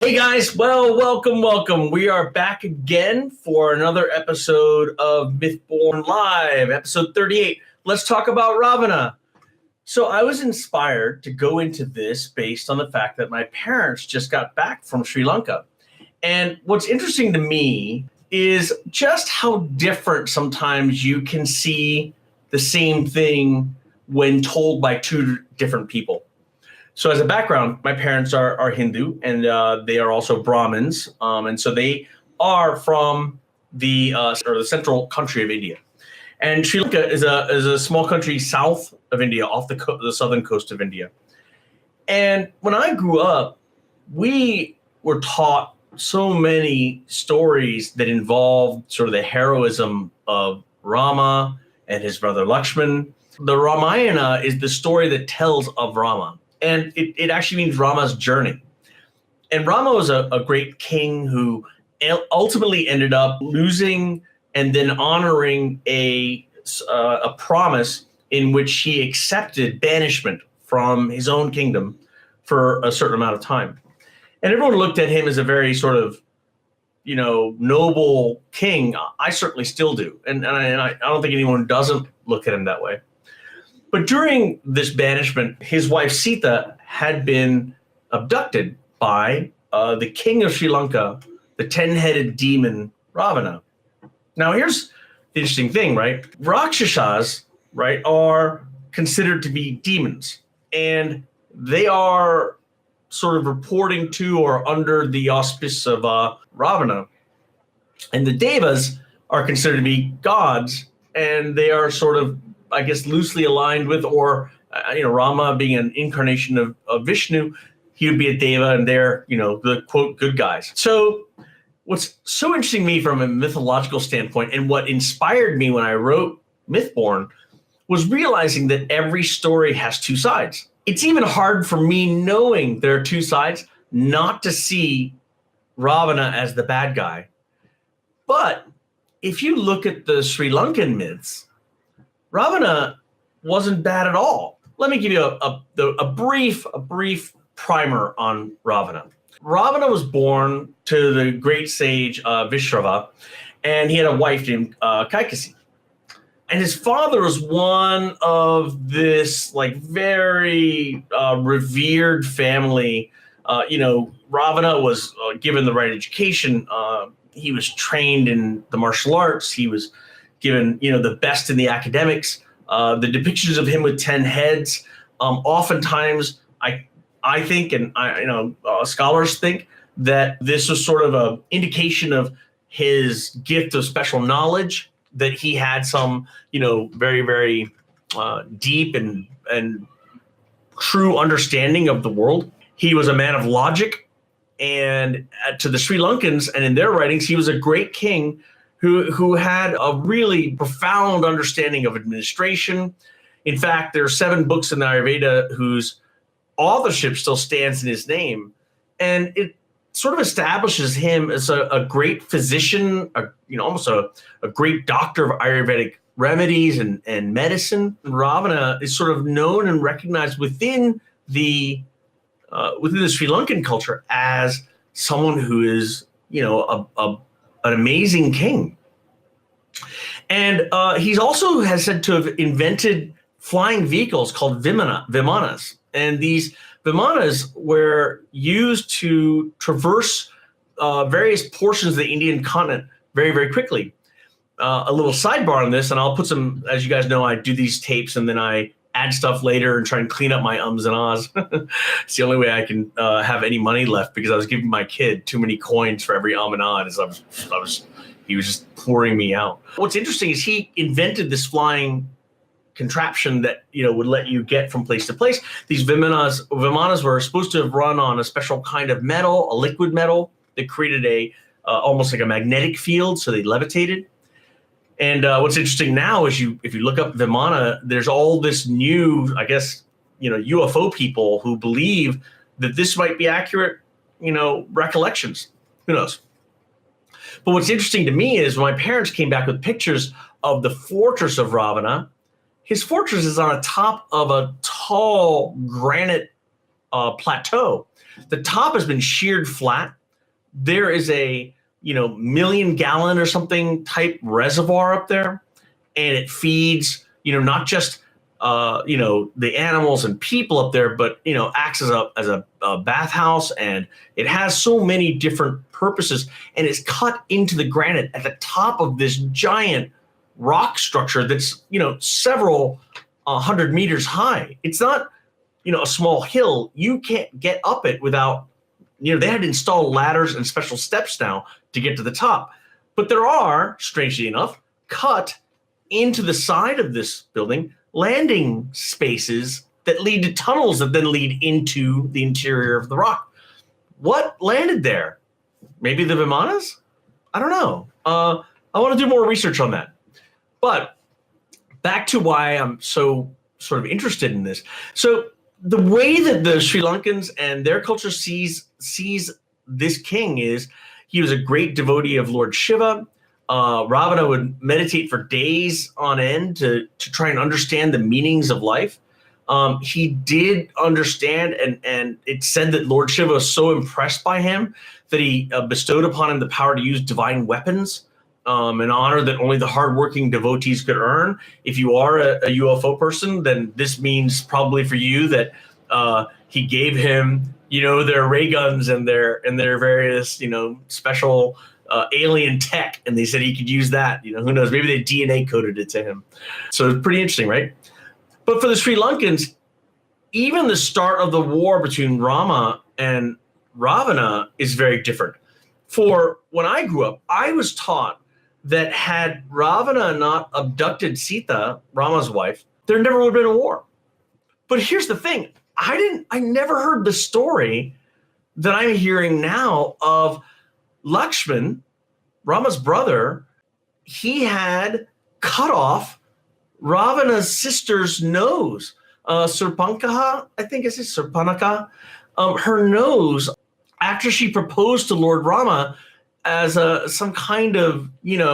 Hey guys, well, welcome. We are back again for another episode of Mythborn Live, episode 38. Let's talk about Ravana. So I was inspired to go into this based on the fact that my parents just got back from Sri Lanka. And what's interesting to me is just how different sometimes you can see the same thing when told by two different people. So as a background, my parents are Hindu, and they are also Brahmins, and so they are from the central country of India. And Sri Lanka is a small country south of India, off the southern coast of India. And when I grew up, we were taught so many stories that involved sort of the heroism of Rama and his brother Lakshman. The Ramayana is the story that tells of Rama. And it actually means Rama's journey. And Rama was a great king who ultimately ended up losing and then honoring a promise in which he accepted banishment from his own kingdom for a certain amount of time. And everyone looked at him as a very sort of, noble king. I certainly still do. And I don't think anyone doesn't look at him that way. But during this banishment, his wife Sita had been abducted by the king of Sri Lanka, the 10-headed demon Ravana. Now, here's the interesting thing, right? Rakshasas, right, are considered to be demons, and they are sort of reporting to or under the auspice of Ravana. And the Devas are considered to be gods, and they are sort of, I guess, loosely aligned with, or Rama being an incarnation of Vishnu, he would be a deva, and they're the quote good guys. So what's so interesting to me from a mythological standpoint, and what inspired me when I wrote Mythborn, was realizing that every story has two sides. It's even hard for me, knowing there are two sides, not to see Ravana as the bad guy. But if you look at the Sri Lankan myths, Ravana wasn't bad at all. Let me give you a brief primer on Ravana. Ravana was born to the great sage Vishrava, and he had a wife named Kaikasi. And his father was one of this very revered family. Ravana was given the right education. He was trained in the martial arts. He was given, the best in the academics. The depictions of him with 10 heads, oftentimes I think, and scholars think, that this was sort of an indication of his gift of special knowledge, that he had some, very, very deep and true understanding of the world. He was a man of logic, and to the Sri Lankans and in their writings, he was a great king who had a really profound understanding of administration. In fact, there are 7 books in the Ayurveda whose authorship still stands in his name. And it sort of establishes him as a great physician, almost a great doctor of Ayurvedic remedies and medicine. Ravana is sort of known and recognized within the Sri Lankan culture as someone who is, an amazing king. And he's also has said to have invented flying vehicles called vimanas. And these vimanas were used to traverse various portions of the Indian continent very, very quickly. A little sidebar on this, and I'll put some, as you guys know, I do these tapes and then I add stuff later and try and clean up my ums and ahs. It's the only way I can have any money left, because I was giving my kid too many coins for every and ah, as he was just pouring me out. What's interesting is he invented this flying contraption that would let you get from place to place. These vimanas were supposed to have run on a special kind of metal, a liquid metal, that created almost like a magnetic field, so they levitated. And what's interesting now is if you look up Vimana, there's all this new, I guess, UFO people who believe that this might be accurate, recollections. Who knows? But what's interesting to me is when my parents came back with pictures of the fortress of Ravana, his fortress is on the top of a tall granite plateau. The top has been sheared flat. There is a, 1,000,000-gallon or something type reservoir up there, and it feeds, not just the animals and people up there, but acts as a bathhouse, and it has so many different purposes, and it's cut into the granite at the top of this giant rock structure that's several 100 meters high. It's not a small hill. You can't get up it without they had to install ladders and special steps now to get to the top. But there are, strangely enough, cut into the side of this building landing spaces that lead to tunnels that then lead into the interior of the rock. What landed there? Maybe the Vimanas? I don't know. I want to do more research on that. But back to why I'm so sort of interested in this. So the way that the Sri Lankans and their culture sees this king is he was a great devotee of Lord Shiva. Ravana would meditate for days on end to try and understand the meanings of life. He did understand, and it said that Lord Shiva was so impressed by him that he bestowed upon him the power to use divine weapons, an honor that only the hardworking devotees could earn. If you are a UFO person, then this means probably for you that he gave him, their ray guns and their various, special alien tech, and they said he could use that. Who knows? Maybe they DNA coded it to him. So it's pretty interesting, right? But for the Sri Lankans, even the start of the war between Rama and Ravana is very different. For when I grew up, I was taught that had Ravana not abducted Sita, Rama's wife, there never would have been a war. But here's the thing. I never heard the story that I'm hearing now of Lakshman, Rama's brother. He had cut off Ravana's sister's nose, Surpankaha, I think it's Surpanaka, her nose, after she proposed to Lord Rama as some kind of, you're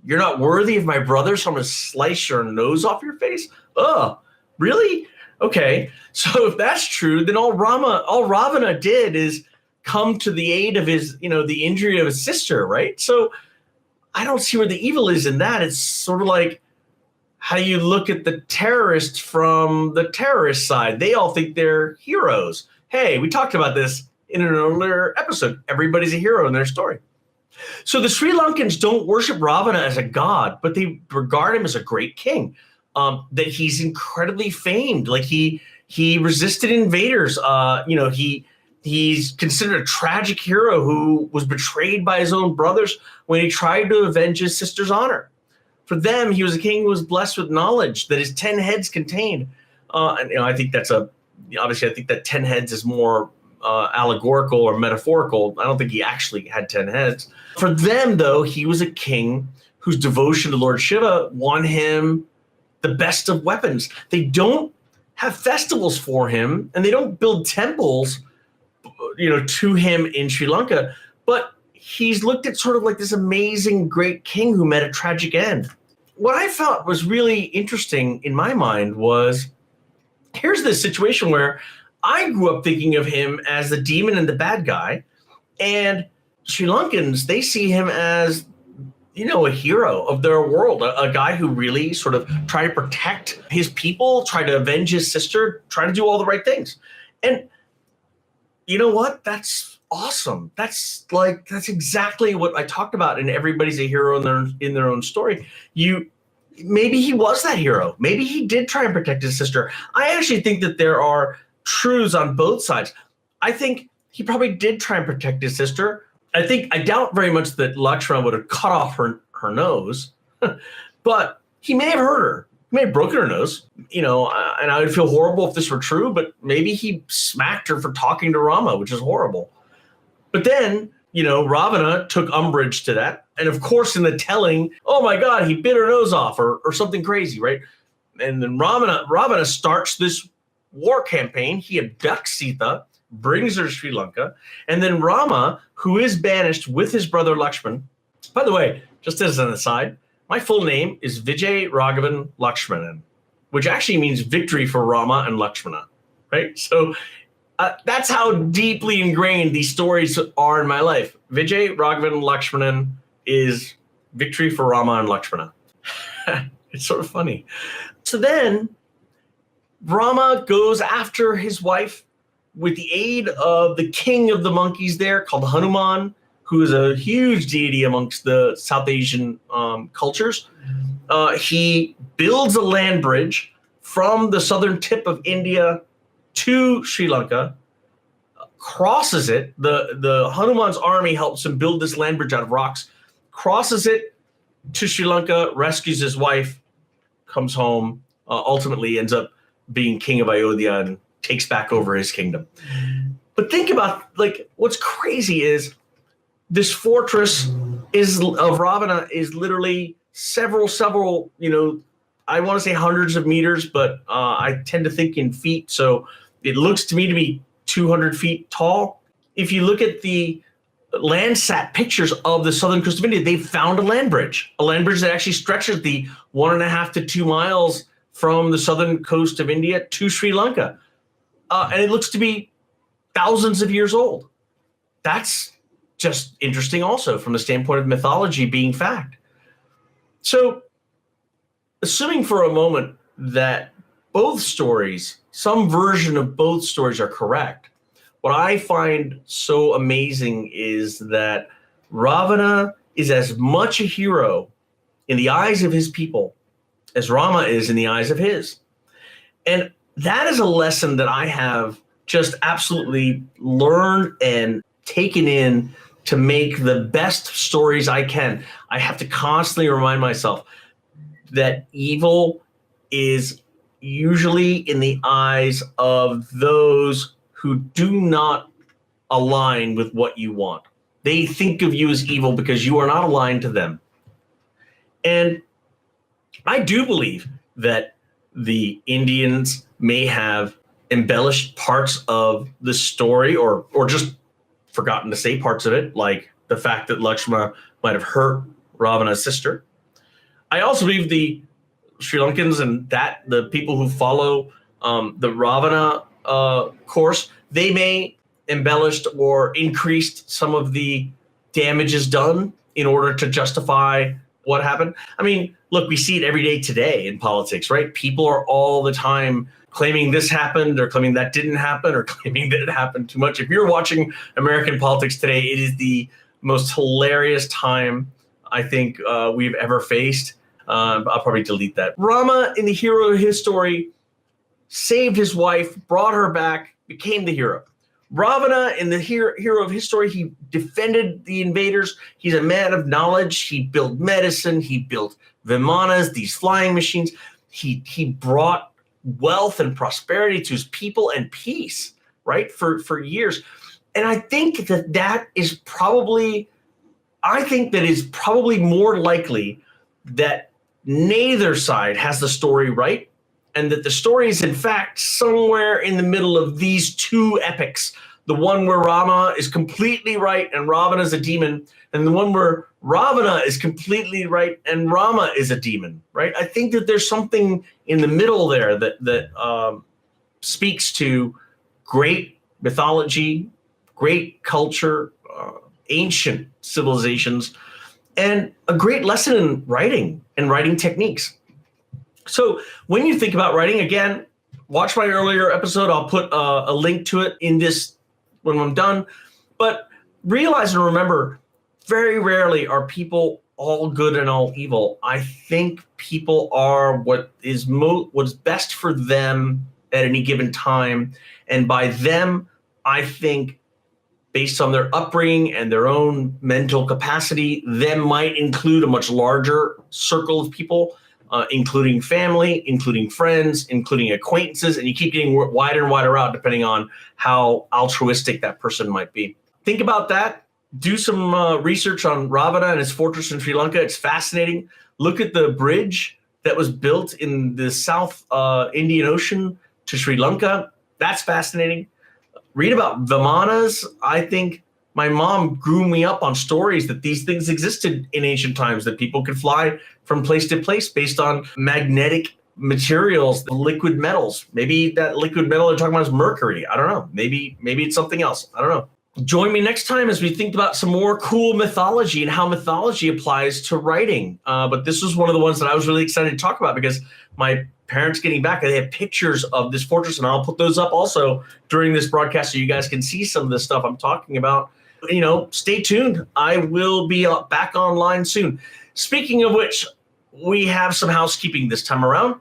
not worthy of my brother, so I'm going to slice your nose off your face. Oh, really? Okay. So if that's true, then all Ravana did is come to the aid of his, the injury of his sister, right? So I don't see where the evil is in that. It's sort of like, how do you look at the terrorists from the terrorist side? They all think they're heroes. Hey, we talked about this in an earlier episode. Everybody's a hero in their story. So the Sri Lankans don't worship Ravana as a god, but they regard him as a great king. That he's incredibly famed. Like he resisted invaders. He's considered a tragic hero who was betrayed by his own brothers when he tried to avenge his sister's honor. For them, he was a king who was blessed with knowledge that his 10 heads contained. I think obviously I think that 10 heads is more allegorical or metaphorical. I don't think he actually had 10 heads. For them, though, he was a king whose devotion to Lord Shiva won him the best of weapons. They don't have festivals for him, and they don't build temples, to him in Sri Lanka, but he's looked at sort of like this amazing great king who met a tragic end. What I felt was really interesting in my mind was, here's this situation where I grew up thinking of him as the demon and the bad guy, and Sri Lankans, they see him as, a hero of their world, a guy who really sort of tried to protect his people, tried to avenge his sister, tried to do all the right things. And you know what? That's awesome. That's exactly what I talked about in Everybody's a Hero in their own story. Maybe he was that hero. Maybe he did try and protect his sister. I actually think that there are truths on both sides. I think he probably did try and protect his sister. I doubt very much that Lakshman would have cut off her nose, but he may have hurt her. He may have broken her nose, and I would feel horrible if this were true, but maybe he smacked her for talking to Rama, which is horrible. But then, Ravana took umbrage to that. And of course, in the telling, oh my God, he bit her nose off or something crazy, right? And then Ravana starts this war campaign. He abducts Sita, brings her to Sri Lanka. And then Rama, who is banished with his brother Lakshman. By the way, just as an aside, my full name is Vijay Raghavan Lakshmanan, which actually means victory for Rama and Lakshmana, right? So That's how deeply ingrained these stories are in my life. Vijay, Raghavan, Lakshmanan is victory for Rama and Lakshmana. It's sort of funny. So then Rama goes after his wife with the aid of the king of the monkeys there called Hanuman, who is a huge deity amongst the South Asian cultures. He builds a land bridge from the southern tip of India to Sri Lanka, crosses it. The Hanuman's army helps him build this land bridge out of rocks, crosses it to Sri Lanka, rescues his wife, comes home, ultimately ends up being king of Ayodhya and takes back over his kingdom. But think about, like, what's crazy is this fortress of Ravana is literally several, I want to say hundreds of meters, but I tend to think in feet. So it looks to me to be 200 feet tall. If you look at the Landsat pictures of the southern coast of India, they've found a land bridge that actually stretches the 1.5 to 2 miles from the southern coast of India to Sri Lanka. And it looks to be thousands of years old. That's just interesting also from the standpoint of mythology being fact. So assuming for a moment that both stories, some version of both stories are correct, what I find so amazing is that Ravana is as much a hero in the eyes of his people as Rama is in the eyes of his. And that is a lesson that I have just absolutely learned and taken in to make the best stories I can. I have to constantly remind myself that evil is usually in the eyes of those who do not align with what you want. They think of you as evil because you are not aligned to them. And I do believe that the Indians may have embellished parts of the story or just forgotten to say parts of it, like the fact that Lakshmana might have hurt Ravana's sister. I also believe the Sri Lankans and the people who follow the Ravana course, they may embellished or increased some of the damages done in order to justify what happened. I mean, look, we see it every day today in politics, right? People are all the time claiming this happened or claiming that didn't happen or claiming that it happened too much. If you're watching American politics today, it is the most hilarious time I think we've ever faced. I'll probably delete that. Rama, in the hero of his story, saved his wife, brought her back, became the hero. Ravana, in the hero of his story, he defended the invaders. He's a man of knowledge. He built medicine. He built Vimanas, these flying machines. He brought wealth and prosperity to his people and peace, right, for years. And I think that is probably more likely that neither side has the story right, and that the story is in fact somewhere in the middle of these two epics. The one where Rama is completely right and Ravana is a demon, and the one where Ravana is completely right and Rama is a demon, right? I think that there's something in the middle there that speaks to great mythology, great culture, ancient civilizations, and a great lesson in writing and writing techniques. So when you think about writing, again, watch my earlier episode. I'll put a link to it in this when I'm done. But realize and remember, very rarely are people all good and all evil. I think people are what's best for them at any given time. And by them, I think based on their upbringing and their own mental capacity, them might include a much larger circle of people, including family, including friends, including acquaintances, and you keep getting wider and wider out depending on how altruistic that person might be. Think about that. Do some research on Ravana and his fortress in Sri Lanka. It's fascinating. Look at the bridge that was built in the South Indian Ocean to Sri Lanka. That's fascinating. Read about Vimanas. I think my mom grew me up on stories that these things existed in ancient times, that people could fly from place to place based on magnetic materials, liquid metals. Maybe that liquid metal they're talking about is mercury. I don't know. Maybe it's something else. I don't know. Join me next time as we think about some more cool mythology and how mythology applies to writing. But this was one of the ones that I was really excited to talk about because my parents getting back, they have pictures of this fortress, and I'll put those up also during this broadcast so you guys can see some of this stuff I'm talking about. Stay tuned. I will be back online soon. Speaking of which, we have some housekeeping this time around.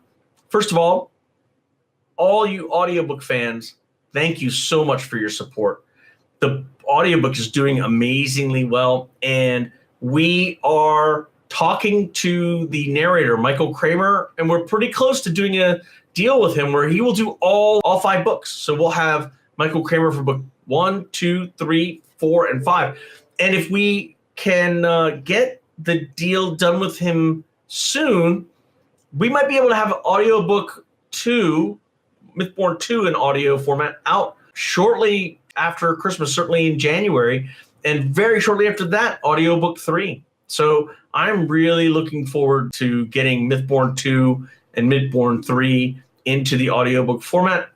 First of all you audiobook fans, thank you so much for your support. The audiobook is doing amazingly well, and we are talking to the narrator, Michael Kramer, and we're pretty close to doing a deal with him where he will do all 5 books. So we'll have Michael Kramer for book 1, 2, 3, 4, and 5. And if we can get the deal done with him soon, we might be able to have audiobook 2, Mythborn 2 in audio format out shortly after Christmas, certainly in January, and very shortly after that, audiobook 3. So I'm really looking forward to getting Mythborn 2 and Mythborn 3 into the audiobook format.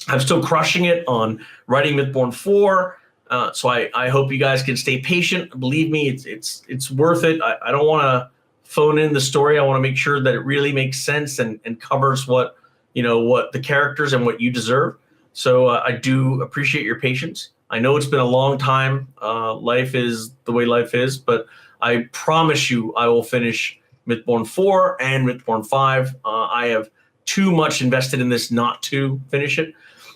I'm still crushing it on writing Mythborn 4. So I hope you guys can stay patient. Believe me, it's worth it. I don't want to phone in the story. I want to make sure that it really makes sense and covers what the characters and what you deserve. So I do appreciate your patience. I know it's been a long time. Life is the way life is, but I promise you I will finish Mythborn 4 and Mythborn 5. I have too much invested in this not to finish it.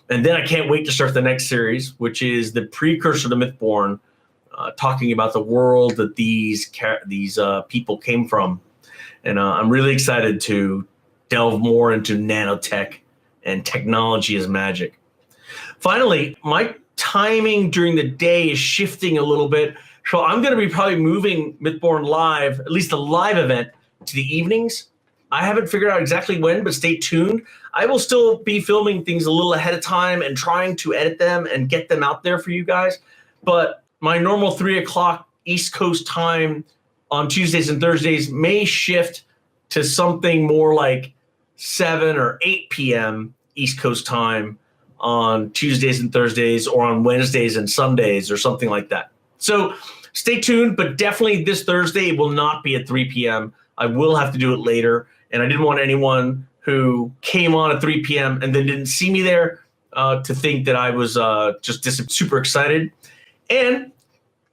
And then I can't wait to start the next series, which is the precursor to Mythborn, talking about the world that these people came from. And I'm really excited to delve more into nanotech and technology as magic. Finally, my timing during the day is shifting a little bit. So I'm going to be probably moving Mythborn Live, at least the live event, to the evenings. I haven't figured out exactly when, but stay tuned. I will still be filming things a little ahead of time and trying to edit them and get them out there for you guys. But my normal 3 o'clock East Coast time on Tuesdays and Thursdays may shift to something more like 7 or 8 p.m. East Coast time on Tuesdays and Thursdays, or on Wednesdays and Sundays, or something like that. So stay tuned, but definitely this Thursday it will not be at 3 p.m. I will have to do it later, and I didn't want anyone who came on at 3 p.m. and then didn't see me there to think that I was just super excited. And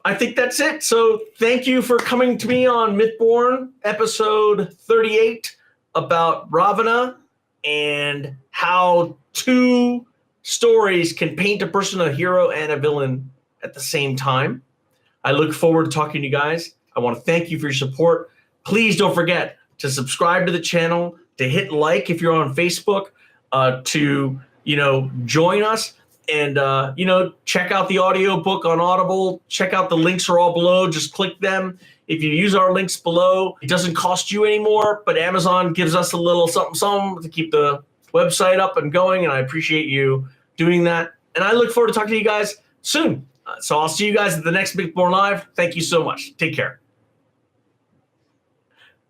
I think that's it. So thank you for coming to me on Mythborn, episode 38, about Ravana and how 2 stories can paint a person, a hero, and a villain at the same time. I look forward to talking to you guys. I want to thank you for your support. Please don't forget to subscribe to the channel, to hit like if you're on Facebook, to join us, and check out the audiobook on Audible. Check out the links are all below. Just click them. If you use our links below, it doesn't cost you anymore, but Amazon gives us a little something to keep the website up and going, and I appreciate you doing that. And I look forward to talking to you guys soon. So I'll see you guys at the next Mythborn Live. Thank you so much. Take care.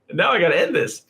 And now I got to end this.